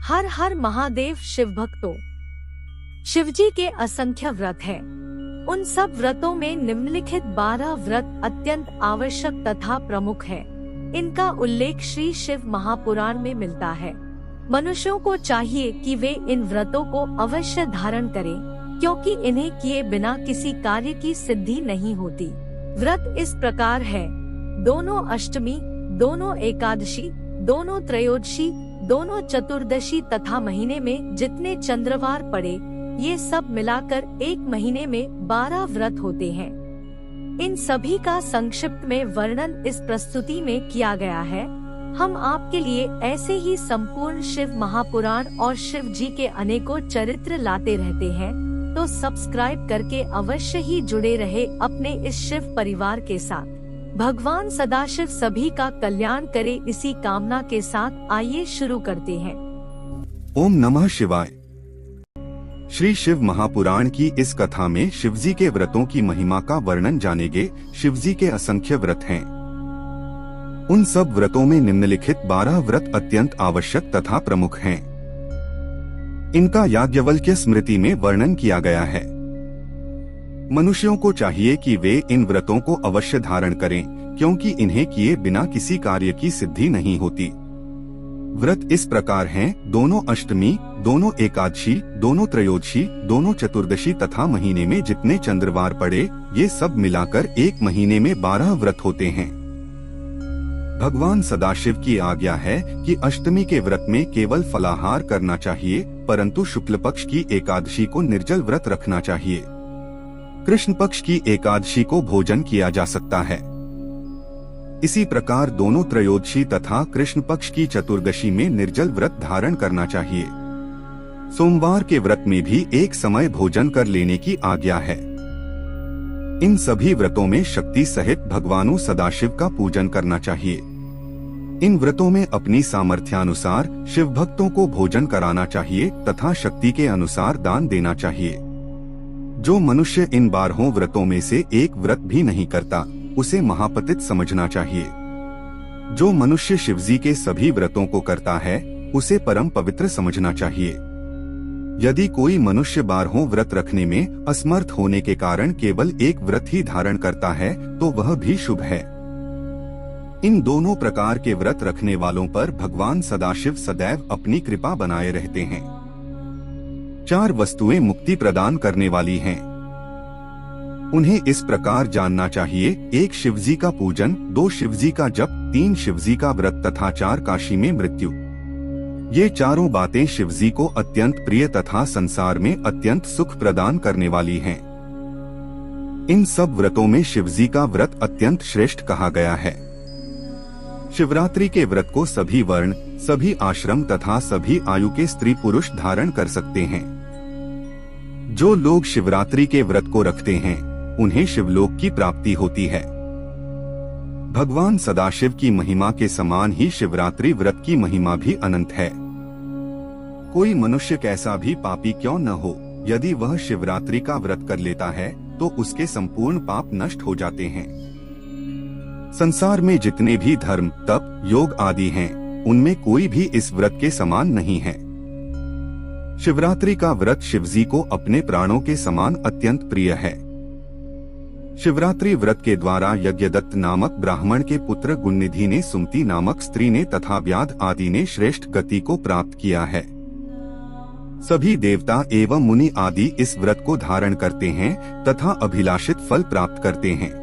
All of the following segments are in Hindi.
हर हर महादेव शिव भक्तों, शिवजी के असंख्य व्रत हैं। उन सब व्रतों में निम्नलिखित 12 व्रत अत्यंत आवश्यक तथा प्रमुख है। इनका उल्लेख श्री शिव महापुराण में मिलता है। मनुष्यों को चाहिए कि वे इन व्रतों को अवश्य धारण करें, क्योंकि इन्हें किए बिना किसी कार्य की सिद्धि नहीं होती। व्रत इस प्रकार है: दोनों अष्टमी, दोनों एकादशी, दोनों त्रयोदशी, दोनों चतुर्दशी तथा महीने में जितने चंद्रवार पड़े, ये सब मिलाकर एक महीने में 12 व्रत होते हैं। इन सभी का संक्षिप्त में वर्णन इस प्रस्तुति में किया गया है। हम आपके लिए ऐसे ही संपूर्ण शिव महापुराण और शिव जी के अनेकों चरित्र लाते रहते हैं, तो सब्सक्राइब करके अवश्य ही जुड़े रहे अपने इस शिव परिवार के साथ। भगवान सदाशिव सभी का कल्याण करे, इसी कामना के साथ आइए शुरू करते हैं। ओम नमः शिवाय। श्री शिव महापुराण की इस कथा में शिवजी के व्रतों की महिमा का वर्णन जानेंगे। शिवजी के असंख्य व्रत हैं। उन सब व्रतों में निम्नलिखित 12 व्रत अत्यंत आवश्यक तथा प्रमुख हैं। इनका याज्ञवल्क्य स्मृति में वर्णन किया गया है। मनुष्यों को चाहिए कि वे इन व्रतों को अवश्य धारण करें, क्योंकि इन्हें किए बिना किसी कार्य की सिद्धि नहीं होती। व्रत इस प्रकार हैं: दोनों अष्टमी, दोनों एकादशी, दोनों त्रयोदशी, दोनों चतुर्दशी तथा महीने में जितने चंद्रवार पड़े, ये सब मिलाकर एक महीने में 12 व्रत होते हैं। भगवान सदाशिव की आज्ञा है कि अष्टमी के व्रत में केवल फलाहार करना चाहिए, परंतु शुक्ल पक्ष की एकादशी को निर्जल व्रत रखना चाहिए। कृष्ण पक्ष की एकादशी को भोजन किया जा सकता है। इसी प्रकार दोनों त्रयोदशी तथा कृष्ण पक्ष की चतुर्दशी में निर्जल व्रत धारण करना चाहिए। सोमवार के व्रत में भी एक समय भोजन कर लेने की आज्ञा है। इन सभी व्रतों में शक्ति सहित भगवानु सदाशिव का पूजन करना चाहिए। इन व्रतों में अपनी सामर्थ्यानुसार शिव भक्तों को भोजन कराना चाहिए तथा शक्ति के अनुसार दान देना चाहिए। जो मनुष्य इन 12 व्रतों में से एक व्रत भी नहीं करता, उसे महापतित समझना चाहिए। जो मनुष्य शिवजी के सभी व्रतों को करता है, उसे परम पवित्र समझना चाहिए। यदि कोई मनुष्य 12 व्रत रखने में असमर्थ होने के कारण केवल एक व्रत ही धारण करता है, तो वह भी शुभ है। इन दोनों प्रकार के व्रत रखने वालों पर भगवान सदाशिव सदैव अपनी कृपा बनाए रहते हैं। 4 वस्तुएं मुक्ति प्रदान करने वाली हैं। उन्हें इस प्रकार जानना चाहिए: 1 शिवजी का पूजन, 2 शिवजी का जप, 3 शिवजी का व्रत तथा 4 काशी में मृत्यु। ये चारों बातें शिवजी को अत्यंत प्रिय तथा संसार में अत्यंत सुख प्रदान करने वाली हैं। इन सब व्रतों में शिवजी का व्रत अत्यंत श्रेष्ठ कहा गया है। शिवरात्रि के व्रत को सभी वर्ण, सभी आश्रम तथा सभी आयु के स्त्री पुरुष धारण कर सकते हैं। जो लोग शिवरात्रि के व्रत को रखते हैं, उन्हें शिवलोक की प्राप्ति होती है। भगवान सदाशिव की महिमा के समान ही शिवरात्रि व्रत की महिमा भी अनंत है। कोई मनुष्य कैसा भी पापी क्यों न हो, यदि वह शिवरात्रि का व्रत कर लेता है, तो उसके संपूर्ण पाप नष्ट हो जाते हैं। संसार में जितने भी धर्म, तप, योग आदि हैं, उनमें कोई भी इस व्रत के समान नहीं है। शिवरात्रि का व्रत शिवजी को अपने प्राणों के समान अत्यंत प्रिय है। शिवरात्रि व्रत के द्वारा यज्ञदत्त नामक ब्राह्मण के पुत्र गुणनिधि ने, सुमति नामक स्त्री ने तथा व्याध आदि ने श्रेष्ठ गति को प्राप्त किया है। सभी देवता एवं मुनि आदि इस व्रत को धारण करते हैं तथा अभिलाषित फल प्राप्त करते हैं।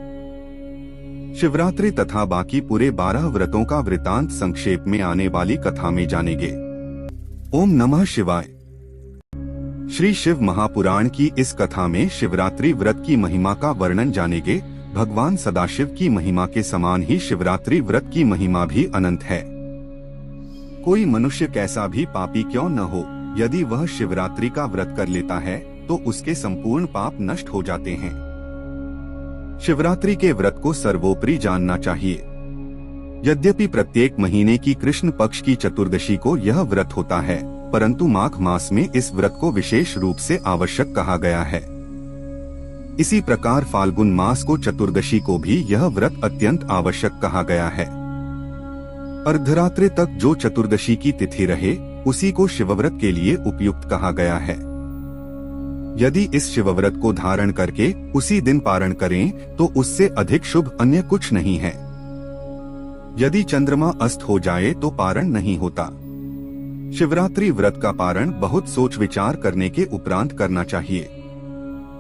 शिवरात्रि तथा बाकी पूरे 12 व्रतों का वृतांत संक्षेप में आने वाली कथा में जानेंगे। ओम नमः शिवाय। श्री शिव महापुराण की इस कथा में शिवरात्रि व्रत की महिमा का वर्णन जानेंगे। भगवान सदाशिव की महिमा के समान ही शिवरात्रि व्रत की महिमा भी अनंत है। कोई मनुष्य कैसा भी पापी क्यों न हो, यदि वह शिवरात्रि का व्रत कर लेता है, तो उसके संपूर्ण पाप नष्ट हो जाते हैं। शिवरात्रि के व्रत को सर्वोपरि जानना चाहिए। यद्यपि प्रत्येक महीने की कृष्ण पक्ष की चतुर्दशी को यह व्रत होता है, परंतु माघ मास में इस व्रत को विशेष रूप से आवश्यक कहा गया है। इसी प्रकार फाल्गुन मास को चतुर्दशी को भी यह व्रत अत्यंत आवश्यक कहा गया है। अर्धरात्रि तक जो चतुर्दशी की तिथि रहे, उसी को शिवव्रत के लिए उपयुक्त कहा गया है। यदि इस शिवव्रत को धारण करके उसी दिन पारण करें तो उससे अधिक शुभ अन्य कुछ नहीं है। यदि चंद्रमा अस्त हो जाए तो पारण नहीं होता। शिवरात्रि व्रत का पारण बहुत सोच विचार करने के उपरांत करना चाहिए।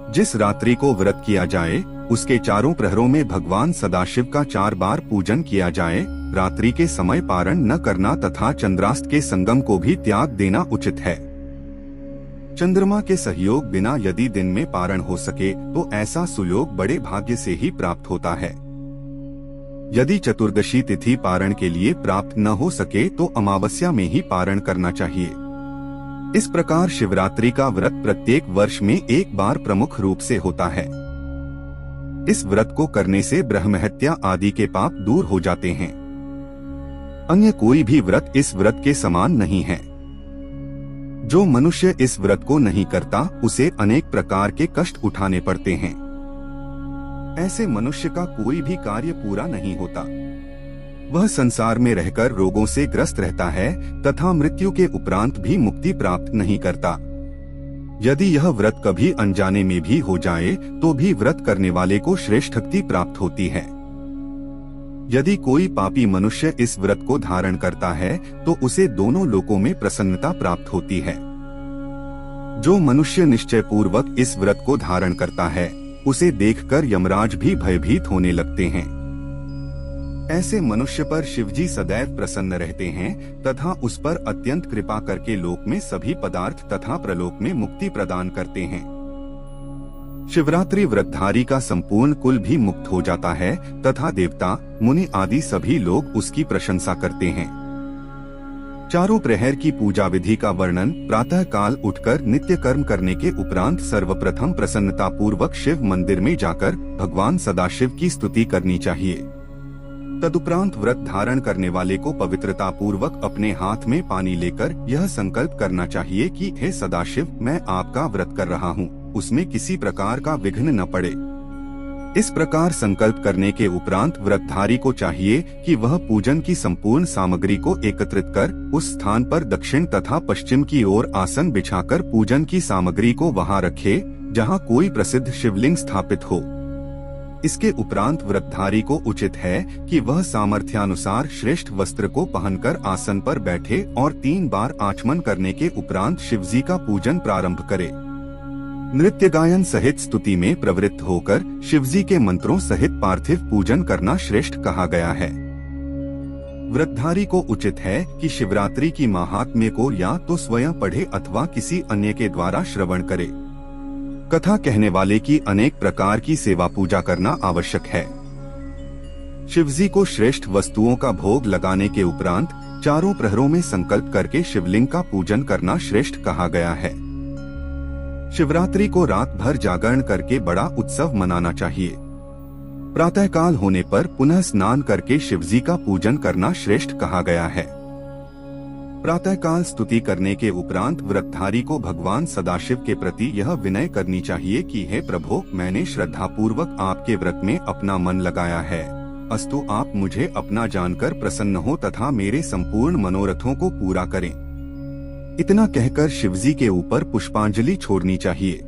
जिस रात्रि को व्रत किया जाए उसके चारों प्रहरों में भगवान सदाशिव का 4 बार पूजन किया जाए। रात्रि के समय पारण न करना तथा चंद्रास्त के संगम को भी त्याग देना उचित है। चंद्रमा के सहयोग बिना यदि दिन में पारण हो सके तो ऐसा सुयोग बड़े भाग्य से ही प्राप्त होता है। यदि चतुर्दशी तिथि पारण के लिए प्राप्त न हो सके तो अमावस्या में ही पारण करना चाहिए। इस प्रकार शिवरात्रि का व्रत प्रत्येक वर्ष में एक बार प्रमुख रूप से होता है। इस व्रत को करने से ब्रह्महत्या आदि के पाप दूर हो जाते हैं। अन्य कोई भी व्रत इस व्रत के समान नहीं है। जो मनुष्य इस व्रत को नहीं करता उसे अनेक प्रकार के कष्ट उठाने पड़ते हैं। ऐसे मनुष्य का कोई भी कार्य पूरा नहीं होता। वह संसार में रहकर रोगों से ग्रस्त रहता है तथा मृत्यु के उपरांत भी मुक्ति प्राप्त नहीं करता। यदि यह व्रत कभी अनजाने में भी हो जाए तो भी व्रत करने वाले को श्रेष्ठक्ति प्राप्त होती है। यदि कोई पापी मनुष्य इस व्रत को धारण करता है तो उसे दोनों लोकों में प्रसन्नता प्राप्त होती है। जो मनुष्य निश्चय पूर्वक इस व्रत को धारण करता है उसे देखकर यमराज भी भयभीत होने लगते हैं। ऐसे मनुष्य पर शिवजी सदैव प्रसन्न रहते हैं तथा उस पर अत्यंत कृपा करके लोक में सभी पदार्थ तथा प्रलोक में मुक्ति प्रदान करते हैं। शिवरात्रि व्रतधारी का संपूर्ण कुल भी मुक्त हो जाता है तथा देवता मुनि आदि सभी लोग उसकी प्रशंसा करते हैं। चारों प्रहर की पूजा विधि का वर्णन प्रातः काल उठकर नित्य कर्म करने के उपरांत सर्वप्रथम प्रसन्नता पूर्वक शिव मंदिर में जाकर भगवान सदाशिव की स्तुति करनी चाहिए। तदुपरांत व्रत धारण करने वाले को पवित्रता पूर्वक अपने हाथ में पानी लेकर यह संकल्प करना चाहिए कि हे सदाशिव, मैं आपका व्रत कर रहा हूँ, उसमें किसी प्रकार का विघ्न न पड़े। इस प्रकार संकल्प करने के उपरांत व्रतधारी को चाहिए कि वह पूजन की संपूर्ण सामग्री को एकत्रित कर उस स्थान पर दक्षिण तथा पश्चिम की ओर आसन बिछाकर पूजन की सामग्री को वहां रखे जहां कोई प्रसिद्ध शिवलिंग स्थापित हो। इसके उपरांत व्रतधारी को उचित है कि वह सामर्थ्यानुसार श्रेष्ठ वस्त्र को पहनकर आसन पर बैठे और 3 बार आचमन करने के उपरांत शिवजी का पूजन प्रारंभ करे। नृत्य गायन सहित स्तुति में प्रवृत्त होकर शिवजी के मंत्रों सहित पार्थिव पूजन करना श्रेष्ठ कहा गया है। व्रतधारी को उचित है कि शिवरात्रि की महात्म्य को या तो स्वयं पढ़े अथवा किसी अन्य के द्वारा श्रवण करे। कथा कहने वाले की अनेक प्रकार की सेवा पूजा करना आवश्यक है। शिवजी को श्रेष्ठ वस्तुओं का भोग लगाने के उपरांत चारों प्रहरों में संकल्प करके शिवलिंग का पूजन करना श्रेष्ठ कहा गया है। शिवरात्रि को रात भर जागरण करके बड़ा उत्सव मनाना चाहिए। प्रातः काल होने पर पुनः स्नान करके शिवजी का पूजन करना श्रेष्ठ कहा गया है। प्रातः काल स्तुति करने के उपरांत व्रतधारी को भगवान सदाशिव के प्रति यह विनय करनी चाहिए कि हे प्रभु, मैंने श्रद्धापूर्वक आपके व्रत में अपना मन लगाया है, अस्तु आप मुझे अपना जानकर प्रसन्न हो तथा मेरे संपूर्ण मनोरथों को पूरा करें। इतना कहकर शिवजी के ऊपर पुष्पांजलि छोड़नी चाहिए।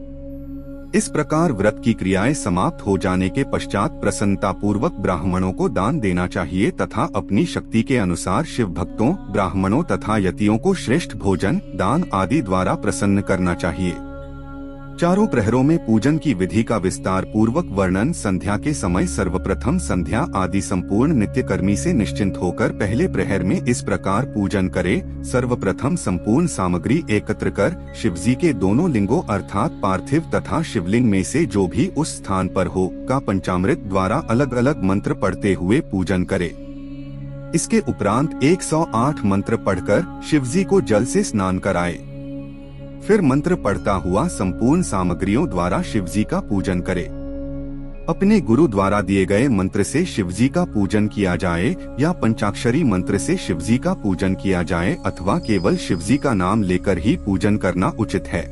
इस प्रकार व्रत की क्रियाएं समाप्त हो जाने के पश्चात प्रसन्नता पूर्वक ब्राह्मणों को दान देना चाहिए तथा अपनी शक्ति के अनुसार शिव भक्तों, ब्राह्मणों तथा यतियों को श्रेष्ठ भोजन, दान आदि द्वारा प्रसन्न करना चाहिए। चारों प्रहरों में पूजन की विधि का विस्तार पूर्वक वर्णन संध्या के समय सर्वप्रथम संध्या आदि संपूर्ण नित्यकर्मी से निश्चिंत होकर पहले प्रहर में इस प्रकार पूजन करे। सर्वप्रथम संपूर्ण सामग्री एकत्र कर शिवजी के दोनों लिंगों अर्थात पार्थिव तथा शिवलिंग में से जो भी उस स्थान पर हो का पंचामृत द्वारा अलग अलग मंत्र पढ़ते हुए पूजन करे। इसके उपरांत 108 मंत्र पढ़कर शिवजी को जल से स्नान कराए। फिर मंत्र पढ़ता हुआ संपूर्ण सामग्रियों द्वारा शिवजी का पूजन करे। अपने गुरु द्वारा दिए गए मंत्र से शिवजी का पूजन किया जाए या पंचाक्षरी मंत्र से शिवजी का पूजन किया जाए अथवा केवल शिवजी का नाम लेकर ही पूजन करना उचित है।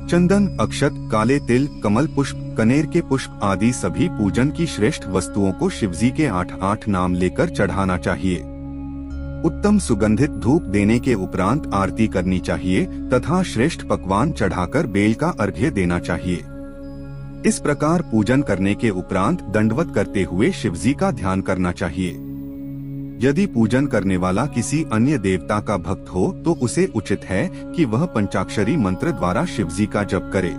चंदन, अक्षत, काले तिल, कमल पुष्प, कनेर के पुष्प आदि सभी पूजन की श्रेष्ठ वस्तुओं को शिवजी के 8-8 नाम लेकर चढ़ाना चाहिए। उत्तम सुगंधित धूप देने के उपरांत आरती करनी चाहिए तथा श्रेष्ठ पकवान चढ़ाकर बेल का अर्घ्य देना चाहिए। इस प्रकार पूजन करने के उपरांत दंडवत करते हुए शिवजी का ध्यान करना चाहिए। यदि पूजन करने वाला किसी अन्य देवता का भक्त हो तो उसे उचित है कि वह पंचाक्षरी मंत्र द्वारा शिवजी का जप करे।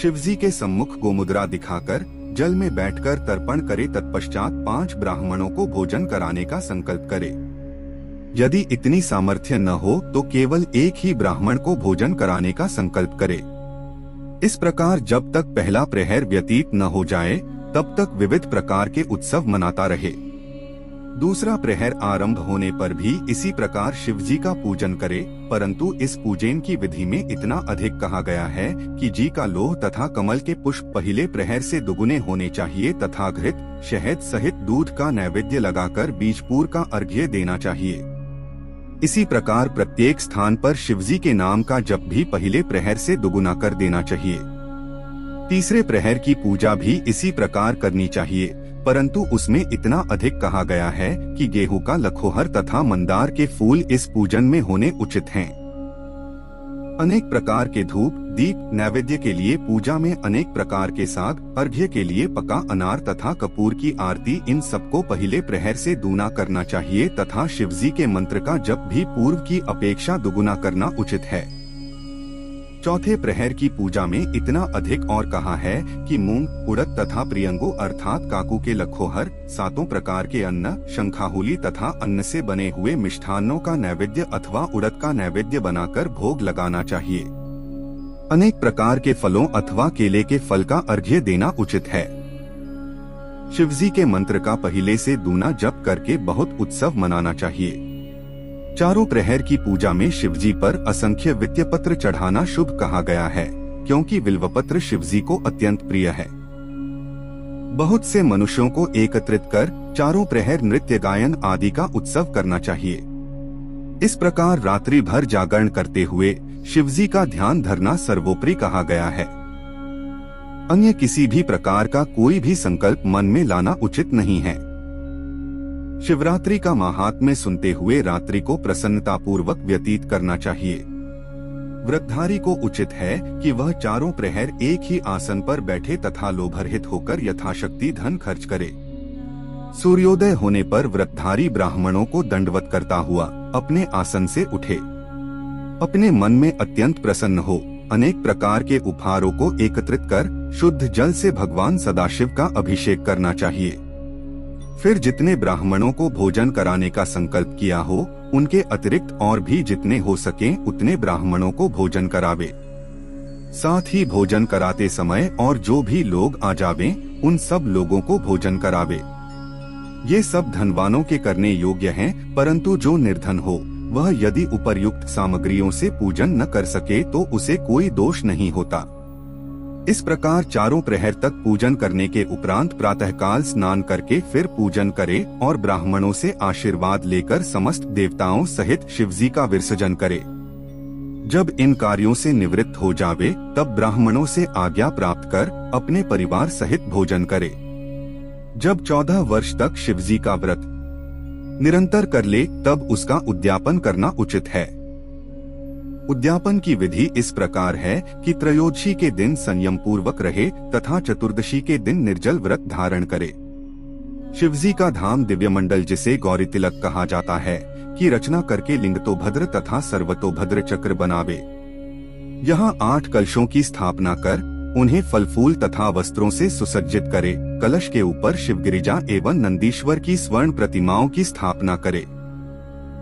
शिवजी के सम्मुख गोमुद्रा दिखाकर जल में बैठकर तर्पण करे। तत्पश्चात 5 ब्राह्मणों को भोजन कराने का संकल्प करे। यदि इतनी सामर्थ्य न हो तो केवल एक ही ब्राह्मण को भोजन कराने का संकल्प करे। इस प्रकार जब तक पहला प्रहर व्यतीत न हो जाए तब तक विविध प्रकार के उत्सव मनाता रहे। दूसरा प्रहर आरंभ होने पर भी इसी प्रकार शिवजी का पूजन करे, परंतु इस पूजन की विधि में इतना अधिक कहा गया है कि जी का लोह तथा कमल के पुष्प पहले प्रहर से दुगुने होने चाहिए तथा घृत, शहद सहित दूध का नैवेद्य लगाकर बीजपूर का अर्घ्य देना चाहिए। इसी प्रकार प्रत्येक स्थान पर शिवजी के नाम का जप भी पहले प्रहर से दुगुना कर देना चाहिए। तीसरे प्रहर की पूजा भी इसी प्रकार करनी चाहिए, परंतु उसमें इतना अधिक कहा गया है कि गेहूं का लखोहर तथा मंदार के फूल इस पूजन में होने उचित हैं। अनेक प्रकार के धूप, दीप, नैवेद्य के लिए पूजा में अनेक प्रकार के साग, अर्घ्य के लिए पका अनार तथा कपूर की आरती, इन सबको पहले प्रहर से दूना करना चाहिए तथा शिवजी के मंत्र का जप भी पूर्व की अपेक्षा दुगुना करना उचित है। चौथे प्रहर की पूजा में इतना अधिक और कहा है कि मूंग, उड़द तथा प्रियंगो अर्थात काकू के लखोहर, 7 प्रकार के अन्न, शंखाहुली तथा अन्न से बने हुए मिष्ठान्नों का नैवेद्य अथवा उड़द का नैवेद्य बनाकर भोग लगाना चाहिए। अनेक प्रकार के फलों अथवा केले के फल का अर्घ्य देना उचित है। शिवजी के मंत्र का पहले से दूना जप करके बहुत उत्सव मनाना चाहिए। चारों प्रहर की पूजा में शिवजी पर असंख्य विल्वपत्र चढ़ाना शुभ कहा गया है, क्योंकि विल्वपत्र शिवजी को अत्यंत प्रिय है। बहुत से मनुष्यों को एकत्रित कर चारों प्रहर नृत्य गायन आदि का उत्सव करना चाहिए। इस प्रकार रात्रि भर जागरण करते हुए शिवजी का ध्यान धरना सर्वोपरि कहा गया है। अन्य किसी भी प्रकार का कोई भी संकल्प मन में लाना उचित नहीं है। शिवरात्रि का महात्म्य सुनते हुए रात्रि को प्रसन्नता पूर्वक व्यतीत करना चाहिए। व्रतधारी को उचित है कि वह चारों प्रहर एक ही आसन पर बैठे तथा लोभरहित होकर यथाशक्ति धन खर्च करे। सूर्योदय होने पर व्रतधारी ब्राह्मणों को दंडवत करता हुआ अपने आसन से उठे। अपने मन में अत्यंत प्रसन्न हो अनेक प्रकार के उपहारों को एकत्रित कर शुद्ध जल से भगवान सदाशिव का अभिषेक करना चाहिए। फिर जितने ब्राह्मणों को भोजन कराने का संकल्प किया हो उनके अतिरिक्त और भी जितने हो सकें उतने ब्राह्मणों को भोजन करावे। साथ ही भोजन कराते समय और जो भी लोग आ जावें उन सब लोगों को भोजन करावे। ये सब धनवानों के करने योग्य हैं, परंतु जो निर्धन हो वह यदि उपर्युक्त सामग्रियों से पूजन न कर सके तो उसे कोई दोष नहीं होता। इस प्रकार चारों प्रहर तक पूजन करने के उपरांत प्रातःकाल स्नान करके फिर पूजन करे और ब्राह्मणों से आशीर्वाद लेकर समस्त देवताओं सहित शिवजी का विसर्जन करे। जब इन कार्यों से निवृत्त हो जावे तब ब्राह्मणों से आज्ञा प्राप्त कर अपने परिवार सहित भोजन करे। जब 14 वर्ष तक शिवजी का व्रत निरंतर कर ले तब उसका उद्यापन करना उचित है। उद्यापन की विधि इस प्रकार है कि त्रयोदशी के दिन संयम पूर्वक रहे तथा चतुर्दशी के दिन निर्जल व्रत धारण करे। शिवजी का धाम दिव्यमंडल जिसे गौरी तिलक कहा जाता है की रचना करके लिंगतोभद्र तथा सर्वतोभद्र चक्र बनावे। यहाँ 8 कलशों की स्थापना कर उन्हें फल फूल तथा वस्त्रों से सुसज्जित करे। कलश के ऊपर शिवगिरिजा एवं नंदीश्वर की स्वर्ण प्रतिमाओं की स्थापना करे।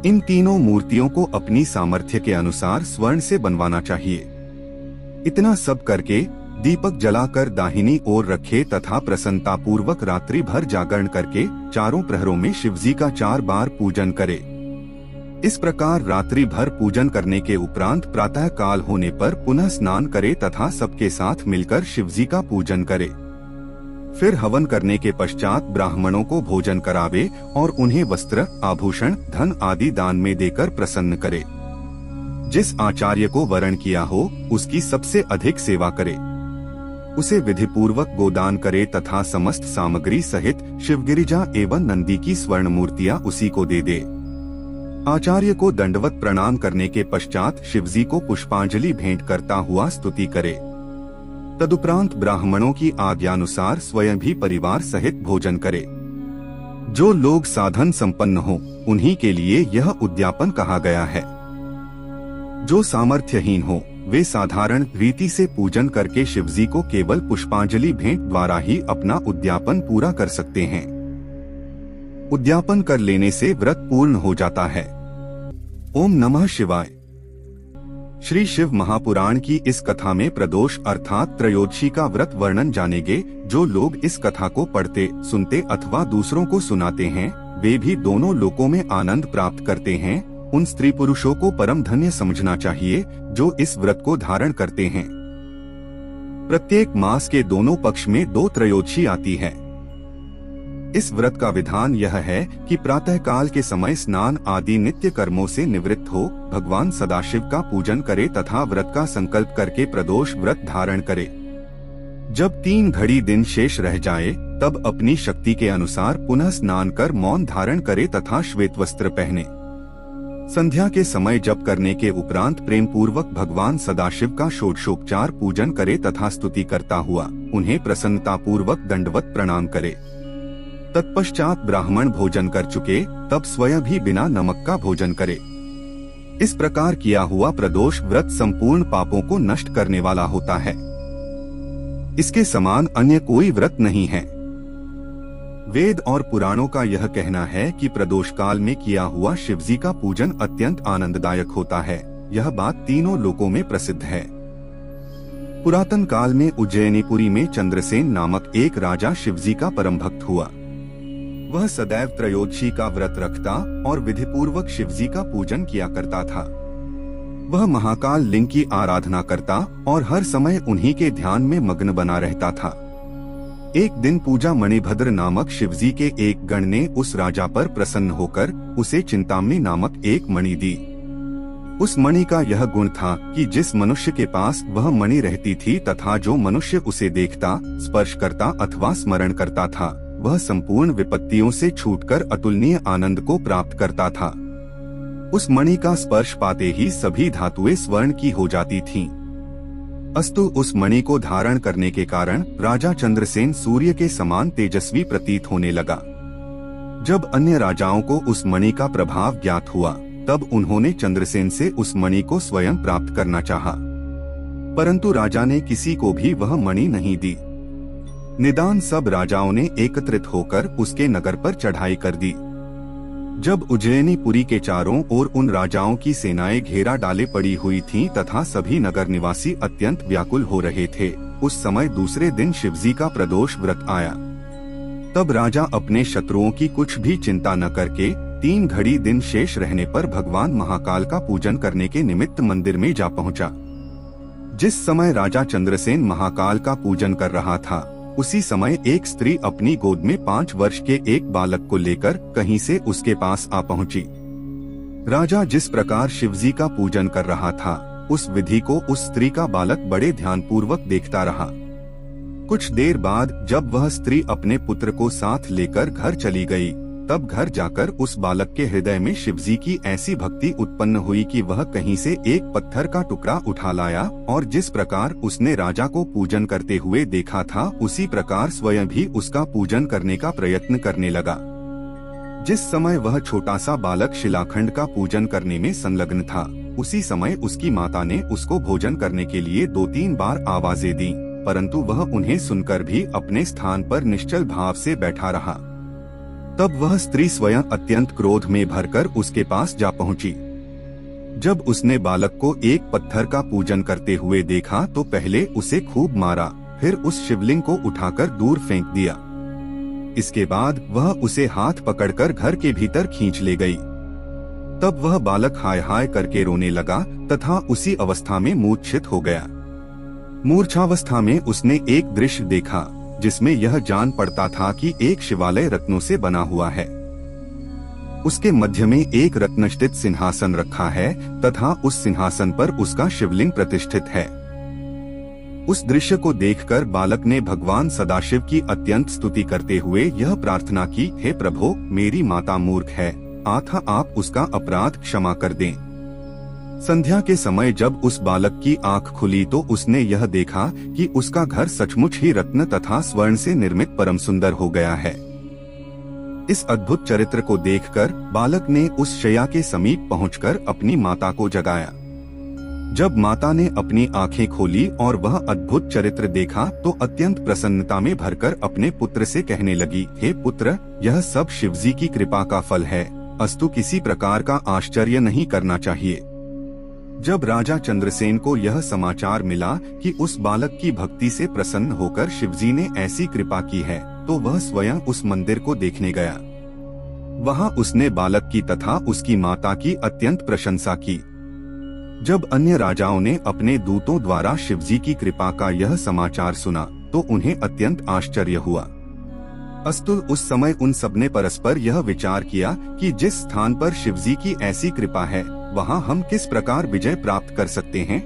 इन तीनों मूर्तियों को अपनी सामर्थ्य के अनुसार स्वर्ण से बनवाना चाहिए। इतना सब करके दीपक जलाकर दाहिनी ओर रखे तथा प्रसन्नता पूर्वक रात्रि भर जागरण करके चारों प्रहरों में शिवजी का 4 बार पूजन करे। इस प्रकार रात्रि भर पूजन करने के उपरांत प्रातः काल होने पर पुनः स्नान करे तथा सबके साथ मिलकर शिवजी का पूजन करे। फिर हवन करने के पश्चात ब्राह्मणों को भोजन करावे और उन्हें वस्त्र, आभूषण, धन आदि दान में देकर प्रसन्न करे। जिस आचार्य को वरण किया हो उसकी सबसे अधिक सेवा करे। उसे विधि पूर्वक गोदान करे तथा समस्त सामग्री सहित शिवगिरिजा एवं नंदी की स्वर्ण मूर्तियां उसी को दे दे। आचार्य को दंडवत प्रणाम करने के पश्चात शिवजी को पुष्पांजलि भेंट करता हुआ स्तुति करे। तदुपरांत ब्राह्मणों की आज्ञानुसार स्वयं भी परिवार सहित भोजन करे। जो लोग साधन संपन्न हो उन्हीं के लिए यह उद्यापन कहा गया है। जो सामर्थ्यहीन हो वे साधारण रीति से पूजन करके शिवजी को केवल पुष्पांजलि भेंट द्वारा ही अपना उद्यापन पूरा कर सकते हैं। उद्यापन कर लेने से व्रत पूर्ण हो जाता है। ओम नमः शिवाय। श्री शिव महापुराण की इस कथा में प्रदोष अर्थात त्रयोदशी का व्रत वर्णन जानेंगे। जो लोग इस कथा को पढ़ते, सुनते अथवा दूसरों को सुनाते हैं वे भी दोनों लोकों में आनंद प्राप्त करते हैं। उन स्त्री पुरुषों को परम धन्य समझना चाहिए जो इस व्रत को धारण करते हैं। प्रत्येक मास के दोनों पक्ष में 2 त्रयोदशी आती है। इस व्रत का विधान यह है कि प्रातः काल के समय स्नान आदि नित्य कर्मों से निवृत्त हो भगवान सदाशिव का पूजन करे तथा व्रत का संकल्प करके प्रदोष व्रत धारण करे। जब 3 घड़ी दिन शेष रह जाए तब अपनी शक्ति के अनुसार पुनः स्नान कर मौन धारण करे तथा श्वेत वस्त्र पहने। संध्या के समय जप करने के उपरांत प्रेम पूर्वक भगवान सदाशिव का षोडशोपचार पूजन करे तथा स्तुति करता हुआ उन्हें प्रसन्नता पूर्वक दंडवत प्रणाम करे। तत्पश्चात ब्राह्मण भोजन कर चुके तब स्वयं भी बिना नमक का भोजन करे। इस प्रकार किया हुआ प्रदोष व्रत संपूर्ण पापों को नष्ट करने वाला होता है। इसके समान अन्य कोई व्रत नहीं है। वेद और पुराणों का यह कहना है कि प्रदोष काल में किया हुआ शिवजी का पूजन अत्यंत आनंददायक होता है। यह बात तीनों लोकों में प्रसिद्ध है। पुरातन काल में उज्जैनीपुरी में चंद्रसेन नामक एक राजा शिवजी का परम भक्त हुआ। वह सदैव त्रयोदशी का व्रत रखता और विधिपूर्वक शिवजी का पूजन किया करता था। वह महाकाल लिंग की आराधना करता और हर समय उन्हीं के ध्यान में मग्न बना रहता था। एक दिन पूजा मणिभद्र नामक शिवजी के एक गण ने उस राजा पर प्रसन्न होकर उसे चिंतामणि नामक एक मणि दी। उस मणि का यह गुण था कि जिस मनुष्य के पास वह मणि रहती थी तथा जो मनुष्य उसे देखता, स्पर्श करता अथवा स्मरण करता था वह संपूर्ण विपत्तियों से छूटकर अतुलनीय आनंद को प्राप्त करता था। उस मणि का स्पर्श पाते ही सभी धातुएं स्वर्ण की हो जाती थीं। अस्तु उस मणि को धारण करने के कारण राजा चंद्रसेन सूर्य के समान तेजस्वी प्रतीत होने लगा। जब अन्य राजाओं को उस मणि का प्रभाव ज्ञात हुआ तब उन्होंने चंद्रसेन से उस मणि को स्वयं प्राप्त करना चाहा, परंतु राजा ने किसी को भी वह मणि नहीं दी। निदान सब राजाओं ने एकत्रित होकर उसके नगर पर चढ़ाई कर दी। जब उज्जैनीपुरी के चारों ओर उन राजाओं की सेनाएं घेरा डाले पड़ी हुई थीं तथा सभी नगर निवासी अत्यंत व्याकुल हो रहे थे, उस समय दूसरे दिन शिवजी का प्रदोष व्रत आया। तब राजा अपने शत्रुओं की कुछ भी चिंता न करके 3 घड़ी दिन शेष रहने पर भगवान महाकाल का पूजन करने के निमित्त मंदिर में जा पहुंचा। जिस समय राजा चंद्रसेन महाकाल का पूजन कर रहा था उसी समय एक स्त्री अपनी गोद में 5 वर्ष के एक बालक को लेकर कहीं से उसके पास आ पहुंची। राजा जिस प्रकार शिवजी का पूजन कर रहा था उस विधि को उस स्त्री का बालक बड़े ध्यानपूर्वक देखता रहा। कुछ देर बाद जब वह स्त्री अपने पुत्र को साथ लेकर घर चली गई तब घर जाकर उस बालक के हृदय में शिवजी की ऐसी भक्ति उत्पन्न हुई कि वह कहीं से एक पत्थर का टुकड़ा उठा लाया और जिस प्रकार उसने राजा को पूजन करते हुए देखा था उसी प्रकार स्वयं भी उसका पूजन करने का प्रयत्न करने लगा। जिस समय वह छोटा सा बालक शिलाखंड का पूजन करने में संलग्न था उसी समय उसकी माता ने उसको भोजन करने के लिए 2-3 बार आवाजें दी, परंतु वह उन्हें सुनकर भी अपने स्थान पर निश्चल भाव से बैठा रहा। तब वह स्त्री स्वयं अत्यंत क्रोध में भरकर उसके पास जा पहुंची। जब उसने बालक को एक पत्थर का पूजन करते हुए देखा तो पहले उसे खूब मारा, फिर उस शिवलिंग को उठाकर दूर फेंक दिया। इसके बाद वह उसे हाथ पकड़कर घर के भीतर खींच ले गई। तब वह बालक हाय हाय करके रोने लगा तथा उसी अवस्था में मूर्छित हो गया। मूर्छावस्था में उसने एक दृश्य देखा जिसमें यह जान पड़ता था कि एक शिवालय रत्नों से बना हुआ है। उसके मध्य में एक रत्नष्टित सिंहासन रखा है तथा उस सिंहासन पर उसका शिवलिंग प्रतिष्ठित है। उस दृश्य को देखकर बालक ने भगवान सदाशिव की अत्यंत स्तुति करते हुए यह प्रार्थना की, हे प्रभो, मेरी माता मूर्ख है, अतः आप उसका अपराध क्षमा कर दें। संध्या के समय जब उस बालक की आंख खुली तो उसने यह देखा कि उसका घर सचमुच ही रत्न तथा स्वर्ण से निर्मित परम सुंदर हो गया है। इस अद्भुत चरित्र को देखकर बालक ने उस शैया के समीप पहुंचकर अपनी माता को जगाया। जब माता ने अपनी आंखें खोली और वह अद्भुत चरित्र देखा तो अत्यंत प्रसन्नता में भरकर अपने पुत्र से कहने लगी, हे पुत्र, यह सब शिवजी की कृपा का फल है, अस्तु किसी प्रकार का आश्चर्य नहीं करना चाहिए। जब राजा चंद्रसेन को यह समाचार मिला कि उस बालक की भक्ति से प्रसन्न होकर शिवजी ने ऐसी कृपा की है, तो वह स्वयं उस मंदिर को देखने गया। वहां उसने बालक की तथा उसकी माता की अत्यंत प्रशंसा की। जब अन्य राजाओं ने अपने दूतों द्वारा शिवजी की कृपा का यह समाचार सुना तो उन्हें अत्यंत आश्चर्य हुआ। अस्तु उस समय उन सबने परस्पर यह विचार किया कि जिस स्थान पर शिवजी की ऐसी कृपा है वहां हम किस प्रकार विजय प्राप्त कर सकते हैं।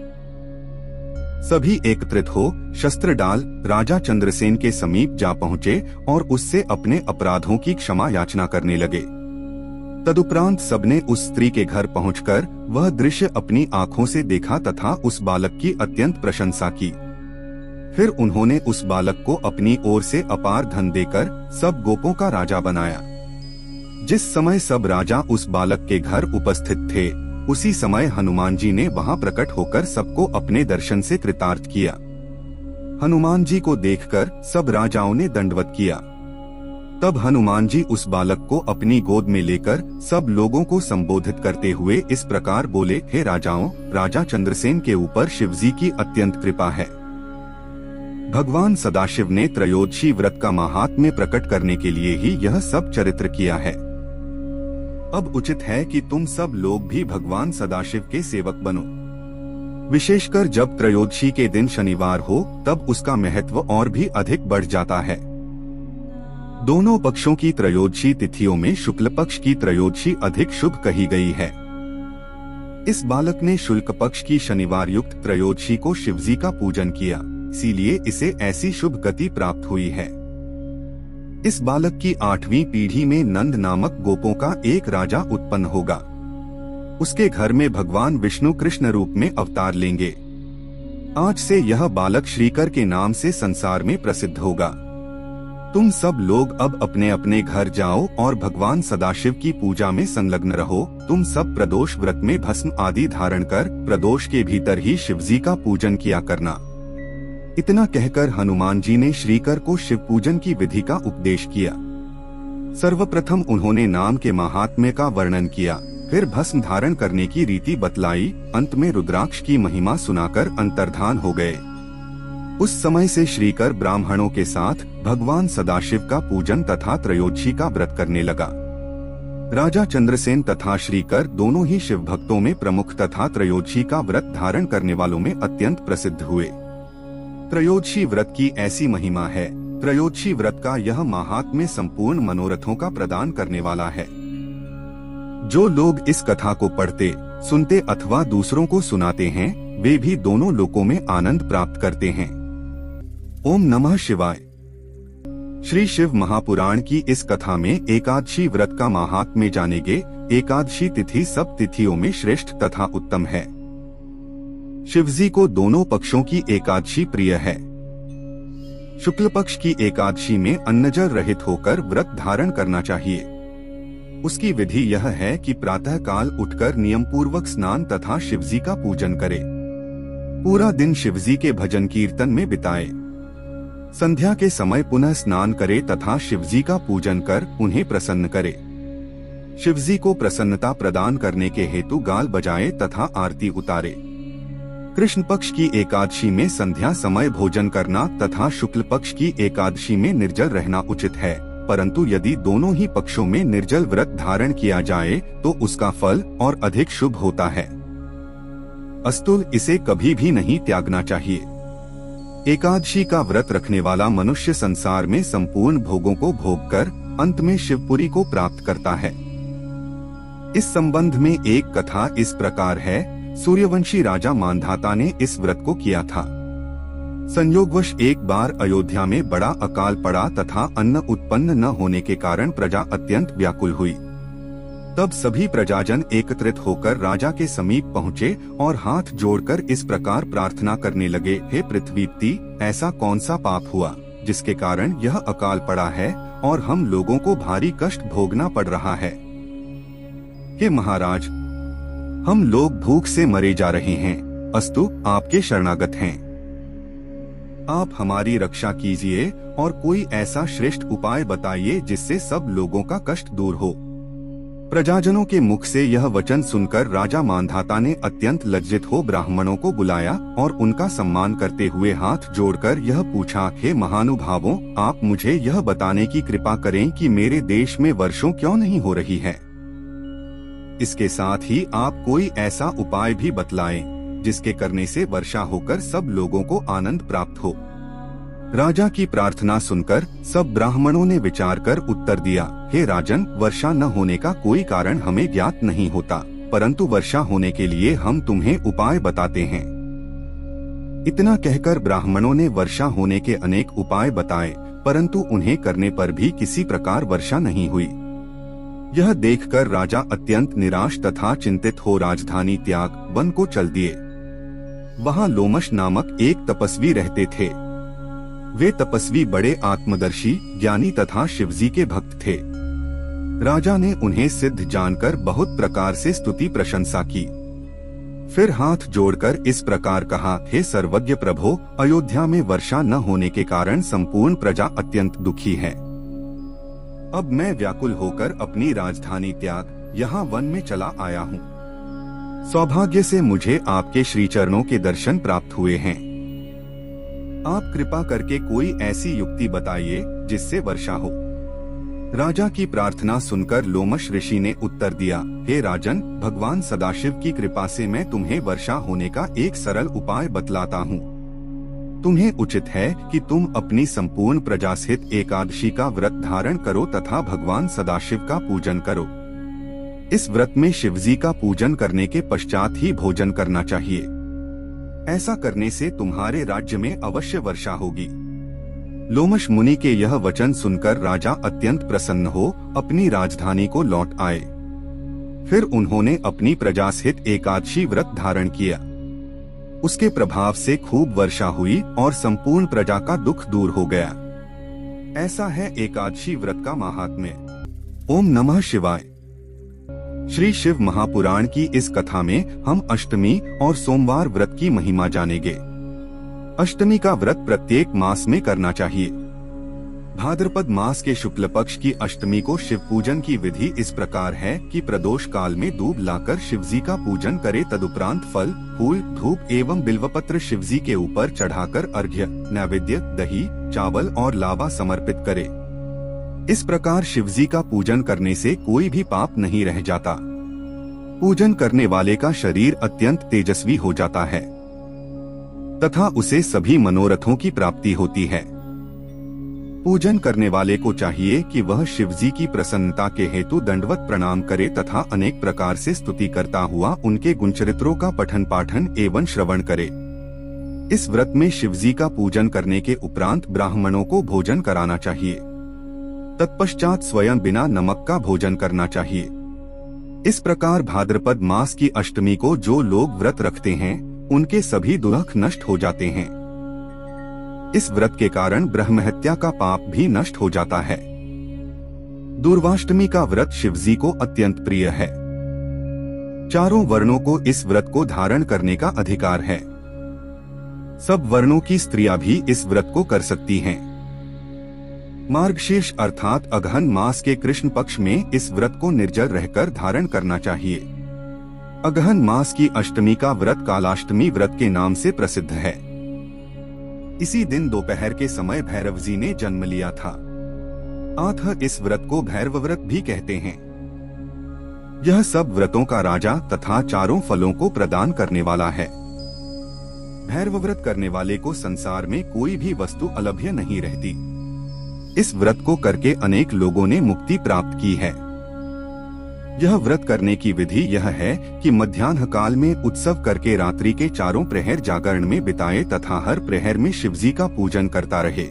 सभी एकत्रित हो शस्त्र डाल राजा चंद्रसेन के समीप जा पहुँचे और उससे अपने अपराधों की क्षमा याचना करने लगे। तदुपरांत सबने उस स्त्री के घर पहुंचकर वह दृश्य अपनी आंखों से देखा तथा उस बालक की अत्यंत प्रशंसा की। फिर उन्होंने उस बालक को अपनी ओर से अपार धन देकर सब गोपों का राजा बनाया। जिस समय सब राजा उस बालक के घर उपस्थित थे उसी समय हनुमान जी ने वहां प्रकट होकर सबको अपने दर्शन से कृतार्थ किया। हनुमान जी को देखकर सब राजाओं ने दंडवत किया। तब हनुमान जी उस बालक को अपनी गोद में लेकर सब लोगों को संबोधित करते हुए इस प्रकार बोले, हे राजाओं, राजा चंद्रसेन के ऊपर शिवजी की अत्यंत कृपा है। भगवान सदाशिव ने त्रयोदशी व्रत का महात्म्य प्रकट करने के लिए ही यह सब चरित्र किया है। अब उचित है कि तुम सब लोग भी भगवान सदाशिव के सेवक बनो। विशेषकर जब त्रयोदशी के दिन शनिवार हो तब उसका महत्व और भी अधिक बढ़ जाता है। दोनों पक्षों की त्रयोदशी तिथियों में शुक्ल पक्ष की त्रयोदशी अधिक शुभ कही गई है। इस बालक ने शुक्ल पक्ष की शनिवार युक्त त्रयोदशी को शिवजी का पूजन किया, इसीलिए इसे ऐसी शुभ गति प्राप्त हुई है। इस बालक की 8वीं पीढ़ी में नंद नामक गोपों का एक राजा उत्पन्न होगा। उसके घर में भगवान विष्णु कृष्ण रूप में अवतार लेंगे। आज से यह बालक श्रीकर के नाम से संसार में प्रसिद्ध होगा। तुम सब लोग अब अपने अपने घर जाओ और भगवान सदाशिव की पूजा में संलग्न रहो। तुम सब प्रदोष व्रत में भस्म आदि धारण कर प्रदोष के भीतर ही शिवजी का पूजन किया करना। इतना कहकर हनुमान जी ने श्रीकर को शिव पूजन की विधि का उपदेश किया। सर्वप्रथम उन्होंने नाम के महात्म्य का वर्णन किया, फिर भस्म धारण करने की रीति बतलाई, अंत में रुद्राक्ष की महिमा सुनाकर अंतर्धान हो गए। उस समय से श्रीकर ब्राह्मणों के साथ भगवान सदाशिव का पूजन तथा त्रयोदशी का व्रत करने लगा। राजा चंद्रसेन तथा श्रीकर दोनों ही शिव भक्तों में प्रमुख तथा त्रयोदशी का व्रत धारण करने वालों में अत्यंत प्रसिद्ध हुए। त्रयोदशी व्रत की ऐसी महिमा है। त्रयोदशी व्रत का यह महात्म्य संपूर्ण मनोरथों का प्रदान करने वाला है। जो लोग इस कथा को पढ़ते, सुनते अथवा दूसरों को सुनाते हैं वे भी दोनों लोकों में आनंद प्राप्त करते हैं। ओम नमः शिवाय। श्री शिव महापुराण की इस कथा में एकादशी व्रत का महात्म्य जानेंगे। एकादशी तिथि सब तिथियों में श्रेष्ठ तथा उत्तम है। शिवजी को दोनों पक्षों की एकादशी प्रिय है। शुक्ल पक्ष की एकादशी में अन्नजल रहित होकर व्रत धारण करना चाहिए। उसकी विधि यह है कि प्रातः काल उठकर नियम पूर्वक स्नान तथा शिवजी का पूजन करे। पूरा दिन शिवजी के भजन कीर्तन में बिताए। संध्या के समय पुनः स्नान करे तथा शिवजी का पूजन कर उन्हें प्रसन्न करे। शिवजी को प्रसन्नता प्रदान करने के हेतु गाल बजाए तथा आरती उतारे। कृष्ण पक्ष की एकादशी में संध्या समय भोजन करना तथा शुक्ल पक्ष की एकादशी में निर्जल रहना उचित है, परंतु यदि दोनों ही पक्षों में निर्जल व्रत धारण किया जाए तो उसका फल और अधिक शुभ होता है। अस्तु इसे कभी भी नहीं त्यागना चाहिए। एकादशी का व्रत रखने वाला मनुष्य संसार में संपूर्ण भोगों को भोगकर अंत में शिवपुरी को प्राप्त करता है। इस संबंध में एक कथा इस प्रकार है। सूर्यवंशी राजा मांधाता ने इस व्रत को किया था। संयोगवश एक बार अयोध्या में बड़ा अकाल पड़ा तथा अन्न उत्पन्न न होने के कारण प्रजा अत्यंत व्याकुल हुई। तब सभी प्रजाजन एकत्रित होकर राजा के समीप पहुँचे और हाथ जोड़कर इस प्रकार प्रार्थना करने लगे, हे पृथ्वीपति, ऐसा कौन सा पाप हुआ जिसके कारण यह अकाल पड़ा है और हम लोगों को भारी कष्ट भोगना पड़ रहा है। हे महाराज, हम लोग भूख से मरे जा रहे हैं, अस्तु आपके शरणागत हैं। आप हमारी रक्षा कीजिए और कोई ऐसा श्रेष्ठ उपाय बताइए जिससे सब लोगों का कष्ट दूर हो। प्रजाजनों के मुख से यह वचन सुनकर राजा मांधाता ने अत्यंत लज्जित हो ब्राह्मणों को बुलाया और उनका सम्मान करते हुए हाथ जोड़कर यह पूछा, हे महानुभावों, आप मुझे यह बताने की कृपा करें कि मेरे देश में वर्षों क्यों नहीं हो रही है। इसके साथ ही आप कोई ऐसा उपाय भी बतलाएं जिसके करने से वर्षा होकर सब लोगों को आनंद प्राप्त हो। राजा की प्रार्थना सुनकर सब ब्राह्मणों ने विचार कर उत्तर दिया, हे राजन, वर्षा न होने का कोई कारण हमें ज्ञात नहीं होता, परंतु वर्षा होने के लिए हम तुम्हें उपाय बताते हैं। इतना कहकर ब्राह्मणों ने वर्षा होने के अनेक उपाय बताए, परंतु उन्हें करने पर भी किसी प्रकार वर्षा नहीं हुई। यह देखकर राजा अत्यंत निराश तथा चिंतित हो राजधानी त्याग वन को चल दिए। वहाँ लोमश नामक एक तपस्वी रहते थे। वे तपस्वी बड़े आत्मदर्शी, ज्ञानी तथा शिवजी के भक्त थे। राजा ने उन्हें सिद्ध जानकर बहुत प्रकार से स्तुति प्रशंसा की। फिर हाथ जोड़कर इस प्रकार कहा, हे सर्वज्ञ प्रभो, अयोध्या में वर्षा न होने के कारण संपूर्ण प्रजा अत्यंत दुखी है। अब मैं व्याकुल होकर अपनी राजधानी त्याग यहाँ वन में चला आया हूँ। सौभाग्य से मुझे आपके श्री चरणों के दर्शन प्राप्त हुए हैं। आप कृपा करके कोई ऐसी युक्ति बताइए जिससे वर्षा हो। राजा की प्रार्थना सुनकर लोमश ऋषि ने उत्तर दिया, हे राजन, भगवान सदाशिव की कृपा से मैं तुम्हें वर्षा होने का एक सरल उपाय बतलाता हूँ। तुम्हें उचित है कि तुम अपनी संपूर्ण प्रजा सहित एकादशी का व्रत धारण करो तथा भगवान सदाशिव का पूजन करो। इस व्रत में शिवजी का पूजन करने के पश्चात ही भोजन करना चाहिए। ऐसा करने से तुम्हारे राज्य में अवश्य वर्षा होगी। लोमश मुनि के यह वचन सुनकर राजा अत्यंत प्रसन्न हो अपनी राजधानी को लौट आए। फिर उन्होंने अपनी प्रजा सहित एकादशी व्रत धारण किया। उसके प्रभाव से खूब वर्षा हुई और संपूर्ण प्रजा का दुख दूर हो गया। ऐसा है एकादशी व्रत का महात्म्य। ओम नमः शिवाय। श्री शिव महापुराण की इस कथा में हम अष्टमी और सोमवार व्रत की महिमा जानेंगे। अष्टमी का व्रत प्रत्येक मास में करना चाहिए। भाद्रपद मास के शुक्ल पक्ष की अष्टमी को शिव पूजन की विधि इस प्रकार है कि प्रदोष काल में दूब लाकर शिवजी का पूजन करे। तदुपरांत फल, फूल, धूप एवं बिल्वपत्र शिवजी के ऊपर चढ़ाकर अर्घ्य, नैवेद्य, दही, चावल और लावा समर्पित करे। इस प्रकार शिवजी का पूजन करने से कोई भी पाप नहीं रह जाता। पूजन करने वाले का शरीर अत्यंत तेजस्वी हो जाता है तथा उसे सभी मनोरथों की प्राप्ति होती है। पूजन करने वाले को चाहिए कि वह शिवजी की प्रसन्नता के हेतु दंडवत प्रणाम करे तथा अनेक प्रकार से स्तुति करता हुआ उनके गुणचरित्रों का पठन पाठन एवं श्रवण करे। इस व्रत में शिवजी का पूजन करने के उपरांत ब्राह्मणों को भोजन कराना चाहिए। तत्पश्चात स्वयं बिना नमक का भोजन करना चाहिए। इस प्रकार भाद्रपद मास की अष्टमी को जो लोग व्रत रखते हैं उनके सभी दुख नष्ट हो जाते हैं। इस व्रत के कारण ब्रह्महत्या का पाप भी नष्ट हो जाता है। दुर्वाष्टमी का व्रत शिवजी को अत्यंत प्रिय है। चारों वर्णों को इस व्रत को धारण करने का अधिकार है। सब वर्णों की स्त्रियां भी इस व्रत को कर सकती हैं। मार्गशीर्ष अर्थात अगहन मास के कृष्ण पक्ष में इस व्रत को निर्जल रहकर धारण करना चाहिए। अगहन मास की अष्टमी का व्रत कालाष्टमी व्रत के नाम से प्रसिद्ध है। इसी दिन दोपहर के समय भैरव जी ने जन्म लिया था। अतः इस व्रत को भैरव व्रत भी कहते हैं। यह सब व्रतों का राजा तथा चारों फलों को प्रदान करने वाला है। भैरव व्रत करने वाले को संसार में कोई भी वस्तु अलभ्य नहीं रहती। इस व्रत को करके अनेक लोगों ने मुक्ति प्राप्त की है। यह व्रत करने की विधि यह है कि मध्याह्न काल में उत्सव करके रात्रि के चारों प्रहर जागरण में बिताए तथा हर प्रहर में शिवजी का पूजन करता रहे।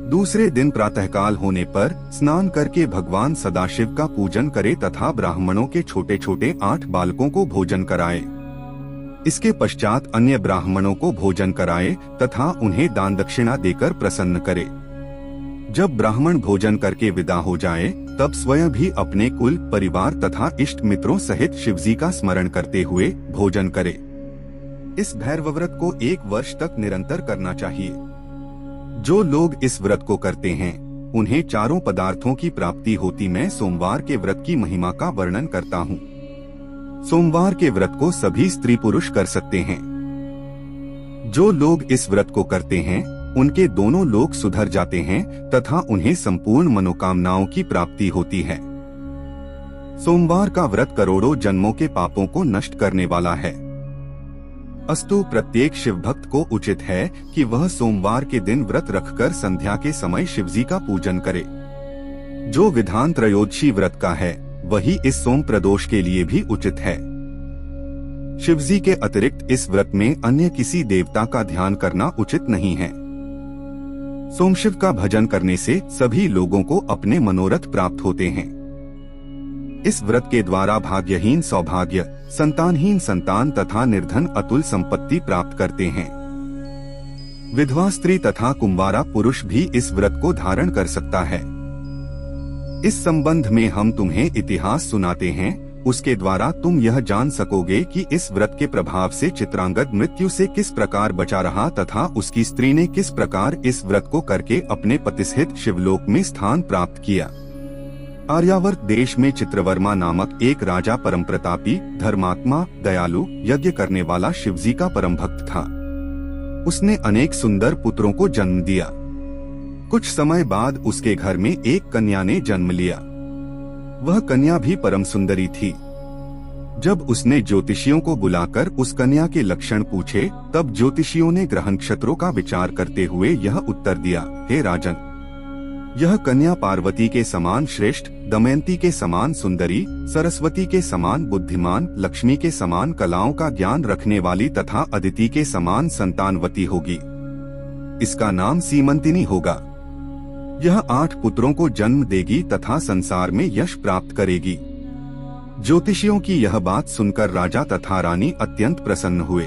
दूसरे दिन प्रातःकाल होने पर स्नान करके भगवान सदाशिव का पूजन करे तथा ब्राह्मणों के छोटे छोटे 8 बालकों को भोजन कराए। इसके पश्चात अन्य ब्राह्मणों को भोजन कराए तथा उन्हें दान दक्षिणा देकर प्रसन्न करे। जब ब्राह्मण भोजन करके विदा हो जाए तब स्वयं भी अपने कुल, परिवार तथा इष्ट मित्रों सहित शिवजी का स्मरण करते हुए भोजन करे। इस भैरव व्रत को 1 वर्ष तक निरंतर करना चाहिए। जो लोग इस व्रत को करते हैं उन्हें चारों पदार्थों की प्राप्ति होती। मैं सोमवार के व्रत की महिमा का वर्णन करता हूँ। सोमवार के व्रत को सभी स्त्री पुरुष कर सकते हैं। जो लोग इस व्रत को करते हैं उनके दोनों लोक सुधर जाते हैं तथा उन्हें संपूर्ण मनोकामनाओं की प्राप्ति होती है। सोमवार का व्रत करोड़ों जन्मों के पापों को नष्ट करने वाला है। अस्तु प्रत्येक शिव भक्त को उचित है कि वह सोमवार के दिन व्रत रखकर संध्या के समय शिवजी का पूजन करे। जो विधान त्रयोदशी व्रत का है वही इस सोम प्रदोष के लिए भी उचित है। शिवजी के अतिरिक्त इस व्रत में अन्य किसी देवता का ध्यान करना उचित नहीं है। सोमशिव का भजन करने से सभी लोगों को अपने मनोरथ प्राप्त होते हैं। इस व्रत के द्वारा भाग्यहीन सौभाग्य, संतानहीन संतान तथा निर्धन अतुल संपत्ति प्राप्त करते हैं। विधवा स्त्री तथा कुंवारा पुरुष भी इस व्रत को धारण कर सकता है। इस संबंध में हम तुम्हें इतिहास सुनाते हैं, उसके द्वारा तुम यह जान सकोगे कि इस व्रत के प्रभाव से चित्रांगद मृत्यु से किस प्रकार बचा रहा तथा उसकी स्त्री ने किस प्रकार इस व्रत को करके अपने पतिसहित शिवलोक में स्थान प्राप्त किया। आर्यावर्त देश में चित्रवर्मा नामक एक राजा परम प्रतापी, धर्मात्मा, दयालु, यज्ञ करने वाला शिवजी का परम भक्त था। उसने अनेक सुंदर पुत्रों को जन्म दिया। कुछ समय बाद उसके घर में एक कन्या ने जन्म लिया। वह कन्या भी परम सुंदरी थी। जब उसने ज्योतिषियों को बुलाकर उस कन्या के लक्षण पूछे तब ज्योतिषियों ने ग्रह नक्षत्रों का विचार करते हुए यह उत्तर दिया, हे राजन, यह कन्या पार्वती के समान श्रेष्ठ, दमयंती के समान सुंदरी, सरस्वती के समान बुद्धिमान, लक्ष्मी के समान कलाओं का ज्ञान रखने वाली तथा अदिति के समान संतानवती होगी। इसका नाम सीमंतिनी होगा। यह 8 पुत्रों को जन्म देगी तथा संसार में यश प्राप्त करेगी। ज्योतिषियों की यह बात सुनकर राजा तथा रानी अत्यंत प्रसन्न हुए।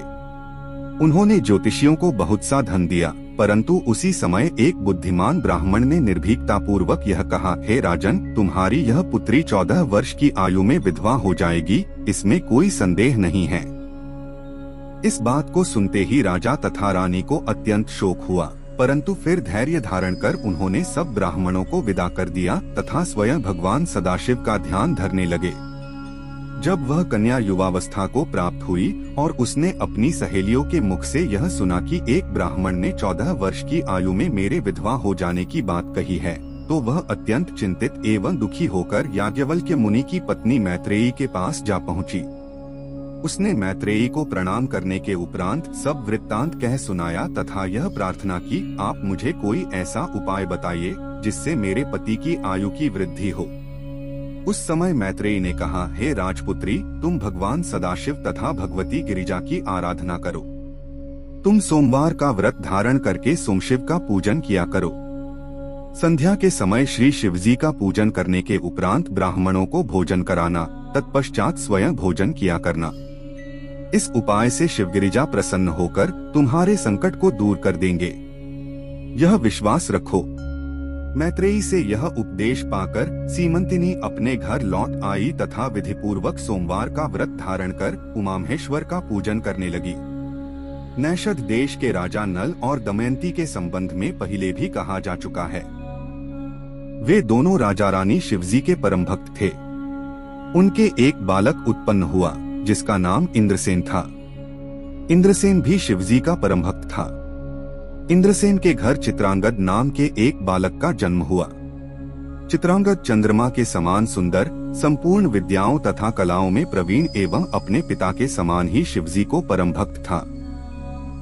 उन्होंने ज्योतिषियों को बहुत सा धन दिया, परंतु उसी समय एक बुद्धिमान ब्राह्मण ने निर्भीकता पूर्वक यह कहा, हे राजन, तुम्हारी यह पुत्री 14 वर्ष की आयु में विधवा हो जाएगी, इसमें कोई संदेह नहीं है। इस बात को सुनते ही राजा तथा रानी को अत्यंत शोक हुआ, परंतु फिर धैर्य धारण कर उन्होंने सब ब्राह्मणों को विदा कर दिया तथा स्वयं भगवान सदाशिव का ध्यान धरने लगे। जब वह कन्या युवावस्था को प्राप्त हुई और उसने अपनी सहेलियों के मुख से यह सुना कि एक ब्राह्मण ने 14 वर्ष की आयु में मेरे विधवा हो जाने की बात कही है, तो वह अत्यंत चिंतित एवं दुखी होकर याज्ञवल्क्य मुनि की पत्नी मैत्रेयी के पास जा पहुंची। उसने मैत्रेयी को प्रणाम करने के उपरांत सब वृत्तांत कह सुनाया तथा यह प्रार्थना की, आप मुझे कोई ऐसा उपाय बताइए जिससे मेरे पति की आयु की वृद्धि हो। उस समय मैत्रेयी ने कहा, हे राजपुत्री, तुम भगवान सदाशिव तथा भगवती गिरिजा की आराधना करो। तुम सोमवार का व्रत धारण करके सोमशिव का पूजन किया करो। संध्या के समय श्री शिवजी का पूजन करने के उपरांत ब्राह्मणों को भोजन कराना, तत्पश्चात स्वयं भोजन किया करना। इस उपाय से शिवगिरिजा प्रसन्न होकर तुम्हारे संकट को दूर कर देंगे, यह विश्वास रखो। मैत्रेयी से यह उपदेश पाकर सीमंतिनी अपने घर लौट आई तथा विधिपूर्वक सोमवार का व्रत धारण कर उमामहेश्वर का पूजन करने लगी। नैषध देश के राजा नल और दमयंती के संबंध में पहले भी कहा जा चुका है। वे दोनों राजा रानी शिवजी के परम भक्त थे। उनके एक बालक उत्पन्न हुआ जिसका नाम इंद्रसेन था। इंद्रसेन भी शिवजी का परम भक्त था। इंद्रसेन के घर चित्रांगद नाम के एक बालक का जन्म हुआ। चित्रांगद चंद्रमा के समान सुंदर, संपूर्ण विद्याओं तथा कलाओं में प्रवीण एवं अपने पिता के समान ही शिवजी को परम भक्त था।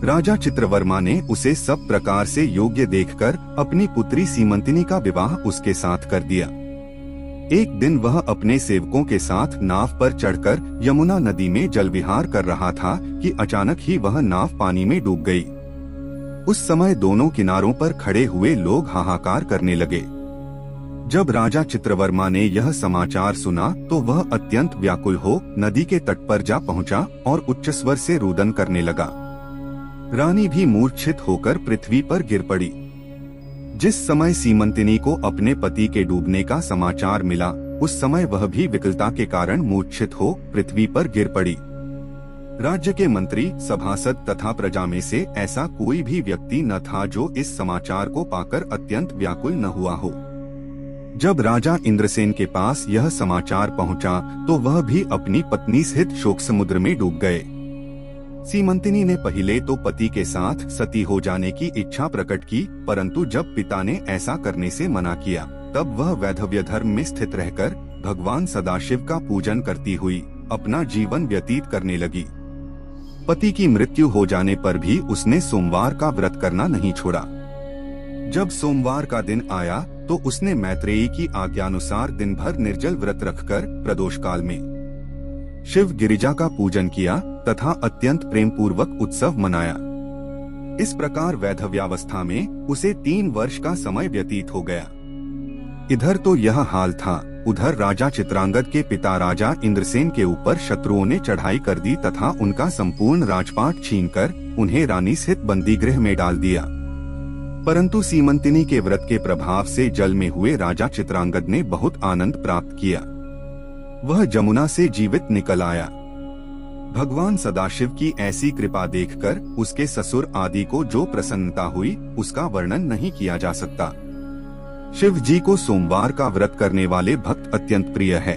राजा चित्रवर्मा ने उसे सब प्रकार से योग्य देखकर अपनी पुत्री सीमंतिनी का विवाह उसके साथ कर दिया। एक दिन वह अपने सेवकों के साथ नाव पर चढ़कर यमुना नदी में जल विहार कर रहा था कि अचानक ही वह नाव पानी में डूब गई। उस समय दोनों किनारों पर खड़े हुए लोग हाहाकार करने लगे। जब राजा चित्रवर्मा ने यह समाचार सुना तो वह अत्यंत व्याकुल हो नदी के तट पर जा पहुंचा और उच्च स्वर से रुदन करने लगा। रानी भी मूर्छित होकर पृथ्वी पर गिर पड़ी। जिस समय सीमंतिनी को अपने पति के डूबने का समाचार मिला, उस समय वह भी विकलता के कारण मूर्छित हो पृथ्वी पर गिर पड़ी। राज्य के मंत्री, सभासद तथा प्रजा में से ऐसा कोई भी व्यक्ति न था जो इस समाचार को पाकर अत्यंत व्याकुल न हुआ हो। जब राजा इंद्रसेन के पास यह समाचार पहुंचा तो वह भी अपनी पत्नी सहित शोक समुद्र में डूब गए। सीमंतिनी ने पहले तो पति के साथ सती हो जाने की इच्छा प्रकट की, परंतु जब पिता ने ऐसा करने से मना किया तब वह वैधव्य धर्म में स्थित रहकर भगवान सदाशिव का पूजन करती हुई अपना जीवन व्यतीत करने लगी। पति की मृत्यु हो जाने पर भी उसने सोमवार का व्रत करना नहीं छोड़ा। जब सोमवार का दिन आया तो उसने मैत्रेयी की आज्ञानुसार दिन भर निर्जल व्रत रखकर प्रदोष काल में शिव गिरिजा का पूजन किया तथा अत्यंत प्रेम पूर्वक उत्सव मनाया। इस प्रकार वैधव्यावस्था में उसे 3 वर्ष का समय व्यतीत हो गया। इधर तो यह हाल था, उधर राजा चित्रांगद के पिता राजा इंद्रसेन के ऊपर शत्रुओं ने चढ़ाई कर दी तथा उनका संपूर्ण राजपाट छीनकर उन्हें रानी स्थित बंदी गृह में डाल दिया। परंतु सीमंतिनी के व्रत के प्रभाव से जल में हुए राजा चित्रांगद ने बहुत आनंद प्राप्त किया। वह जमुना से जीवित निकल आया। भगवान सदाशिव की ऐसी कृपा देखकर उसके ससुर आदि को जो प्रसन्नता हुई उसका वर्णन नहीं किया जा सकता। शिव जी को सोमवार का व्रत करने वाले भक्त अत्यंत प्रिय है।